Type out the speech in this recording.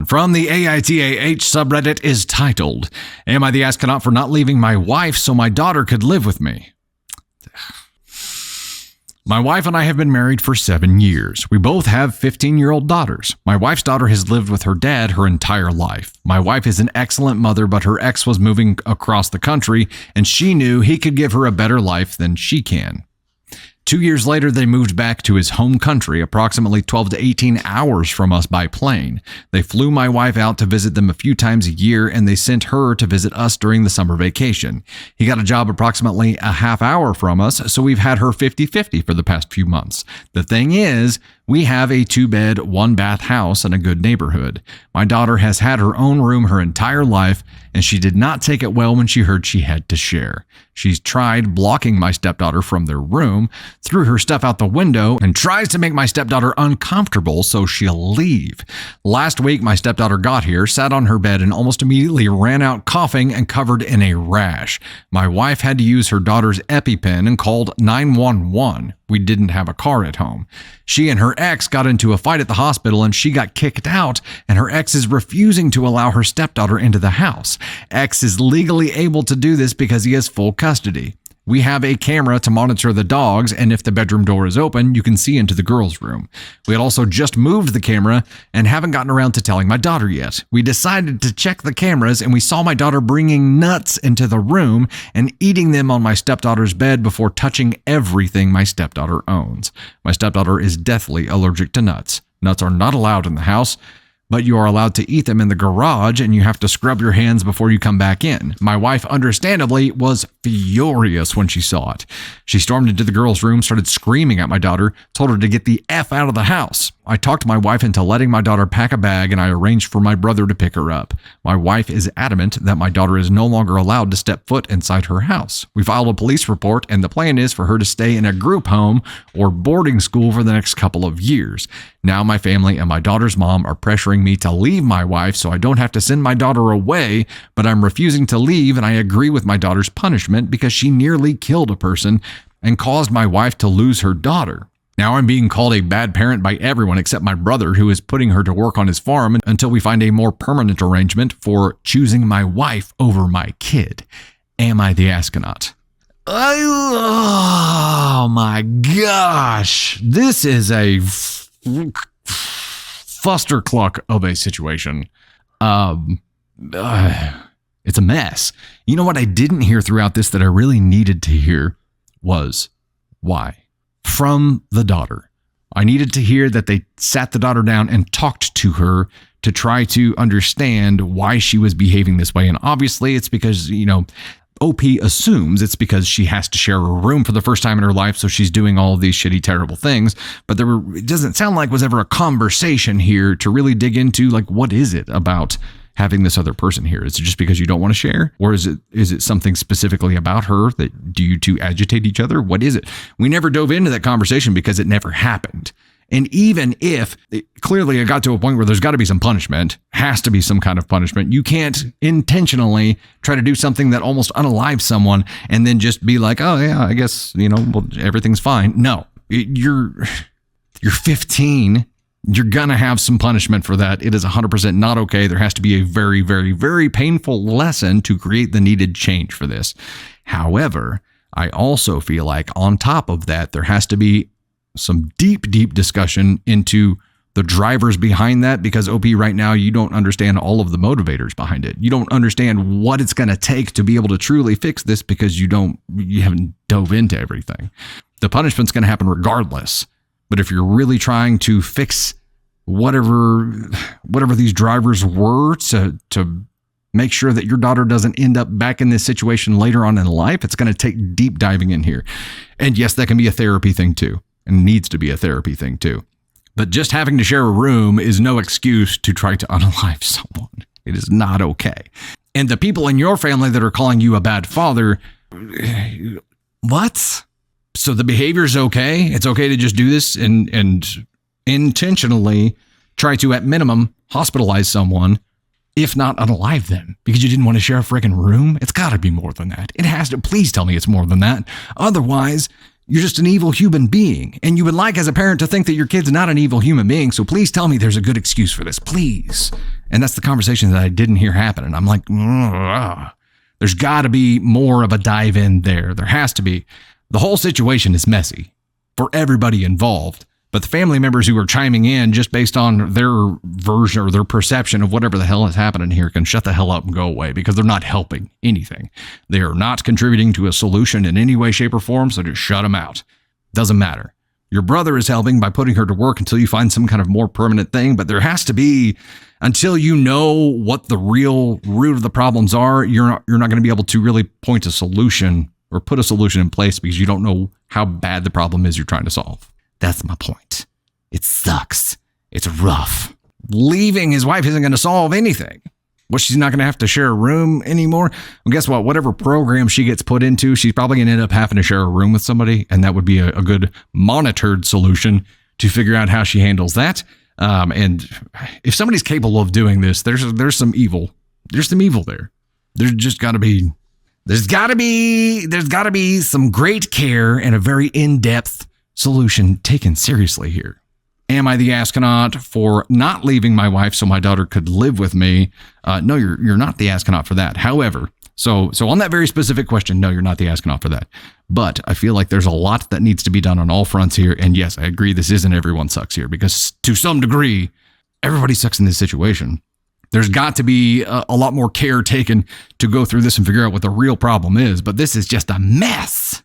from the AITA subreddit is titled, "Am I the astronaut for not leaving my wife so my daughter could live with me?" My wife and I have been married for 7 years. We both have 15-year-old daughters. My wife's daughter has lived with her dad her entire life. My wife is an excellent mother, but her ex was moving across the country, and she knew he could give her a better life than she can. 2 years later, they moved back to his home country, approximately 12 to 18 hours from us by plane. They flew my wife out to visit them a few times a year, and they sent her to visit us during the summer vacation. He got a job approximately a half hour from us, so we've had her 50-50 for the past few months. The thing is, we have a 2-bed, 1-bath house in a good neighborhood. My daughter has had her own room her entire life, and she did not take it well when she heard she had to share. She's tried blocking my stepdaughter from their room, threw her stuff out the window, and tries to make my stepdaughter uncomfortable so she'll leave. Last week, my stepdaughter got here, sat on her bed, and almost immediately ran out coughing and covered in a rash. My wife had to use her daughter's EpiPen and called 911. We didn't have a car at home. She and her ex got into a fight at the hospital and she got kicked out, and her ex is refusing to allow her stepdaughter into the house. Ex is legally able to do this because he has full custody. We have a camera to monitor the dogs, and if the bedroom door is open, you can see into the girls' room. We had also just moved the camera and haven't gotten around to telling my daughter yet. We decided to check the cameras, and we saw my daughter bringing nuts into the room and eating them on my stepdaughter's bed before touching everything my stepdaughter owns. My stepdaughter is deathly allergic to nuts. Nuts are not allowed in the house, but you are allowed to eat them in the garage, and you have to scrub your hands before you come back in. My wife, understandably, was furious when she saw it. She stormed into the girls' room, started screaming at my daughter, told her to get the F out of the house. I talked my wife into letting my daughter pack a bag, and I arranged for my brother to pick her up. My wife is adamant that my daughter is no longer allowed to step foot inside her house. We filed a police report, and the plan is for her to stay in a group home or boarding school for the next couple of years. Now my family and my daughter's mom are pressuring me to leave my wife so I don't have to send my daughter away, but I'm refusing to leave, and I agree with my daughter's punishment because she nearly killed a person and caused my wife to lose her daughter. Now I'm being called a bad parent by everyone except my brother, who is putting her to work on his farm until we find a more permanent arrangement for choosing my wife over my kid. Am I the astronaut? Oh my gosh. This is a fustercluck of a situation. It's a mess. You know what I didn't hear throughout this that I really needed to hear was why. From the daughter. I needed to hear that they sat the daughter down and talked to her to try to understand why she was behaving this way. And obviously it's because, OP assumes it's because she has to share a room for the first time in her life, so she's doing all of these shitty, terrible things. But it doesn't sound like was ever a conversation here to really dig into, like, what is it about having this other person here? Is it just because you don't want to share? Or is it something specifically about her that do you two agitate each other? What is it? We never dove into that conversation because it never happened. And even if clearly it got to a point where there's got to be some punishment, has to be some kind of punishment. You can't intentionally try to do something that almost unalives someone and then just be like, oh yeah, I guess, well, everything's fine. No, you're 15. You're going to have some punishment for that. It is 100% not okay. There has to be a very, very, very painful lesson to create the needed change for this. However, I also feel like on top of that, there has to be some deep, deep discussion into the drivers behind that, because OP right now, you don't understand all of the motivators behind it. You don't understand what it's going to take to be able to truly fix this because you haven't dove into everything. The punishment's going to happen regardless. But if you're really trying to fix whatever these drivers were to make sure that your daughter doesn't end up back in this situation later on in life, it's going to take deep diving in here. And yes, that can be a therapy thing too, and needs to be a therapy thing too. But just having to share a room is no excuse to try to unalive someone. It is not okay. And the people in your family that are calling you a bad father, what? So the behavior is okay. It's okay to just do this and intentionally try to, at minimum, hospitalize someone, if not unalive them, because you didn't want to share a freaking room. It's got to be more than that. It has to. Please tell me it's more than that. Otherwise, you're just an evil human being. And you would like, as a parent, to think that your kid's not an evil human being. So please tell me there's a good excuse for this. Please. And that's the conversation that I didn't hear happen. And I'm like, there's got to be more of a dive in there. There has to be. The whole situation is messy for everybody involved. But the family members who are chiming in just based on their version or their perception of whatever the hell is happening here can shut the hell up and go away, because they're not helping anything. They are not contributing to a solution in any way, shape, or form, so just shut them out. Doesn't matter. Your brother is helping by putting her to work until you find some kind of more permanent thing, but there has to be, until you know what the real root of the problems are, you're not going to be able to really point a solution or put a solution in place, because you don't know how bad the problem is you're trying to solve. That's my point. It sucks. It's rough. Leaving his wife isn't going to solve anything. Well, she's not going to have to share a room anymore. Well, guess what? Whatever program she gets put into, she's probably going to end up having to share a room with somebody. And that would be a good monitored solution to figure out how she handles that. And if somebody's capable of doing this, there's some evil. There's some evil there. There's got to be some great care and a very in-depth solution taken seriously here. Am I the astronaut for not leaving my wife so my daughter could live with me? No, you're not the astronaut for that. However, so on that very specific question, no, you're not the astronaut for that. But I feel like there's a lot that needs to be done on all fronts here. And yes, I agree, this isn't everyone sucks here, because to some degree, everybody sucks in this situation. There's got to be a lot more care taken to go through this and figure out what the real problem is. But this is just a mess.